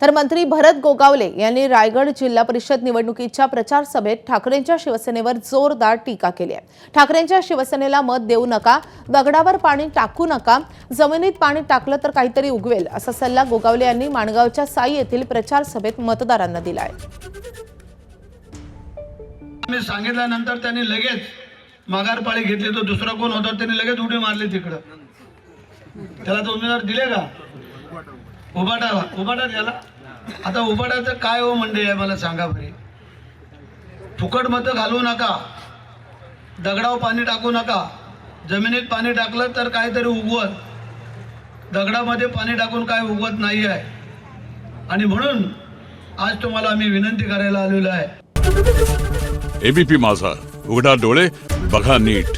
तर मंत्री भरत गोगावले यांनी रायगड जिल्हा परिषद निवडणुकीच्या प्रचार सभेत ठाकरेंच्या शिवसेनेवर जोरदार टीका केली आहे। ठाकरेंच्या शिवसेनेला मत देऊ नका, दगडावर पाणी टाकू नका, जमिनीत पाणी टाकलं तर काहीतरी उगवेल असा सल्ला गोगावले यांनी माणगावच्या साई येथील प्रचार सभेत मतदारांना दिला आहे। मी सांगितल्यानंतर त्यांनी लगेच माघारपाळी घेतली। तो दुसरा कोण होता त्यांनी लगेच उडी मारली तिकडं। त्याला तो उमेदवार दिले का? उबाटा द्याला। आता उबाटाचं काय हो मंडळी आहे मला सांगा बरे। फुकट मतं घालू नका, दगडावर पाणी टाकू नका, जमिनीत पाणी टाकलं तर काहीतरी उगवत, दगडामध्ये पाणी टाकून काय उगवत नाही आहे। आणि म्हणून आज तुम्हाला आम्ही विनंती करायला आलेलो आहे। एबीपी माझा, उघडा डोळे बघा नीट।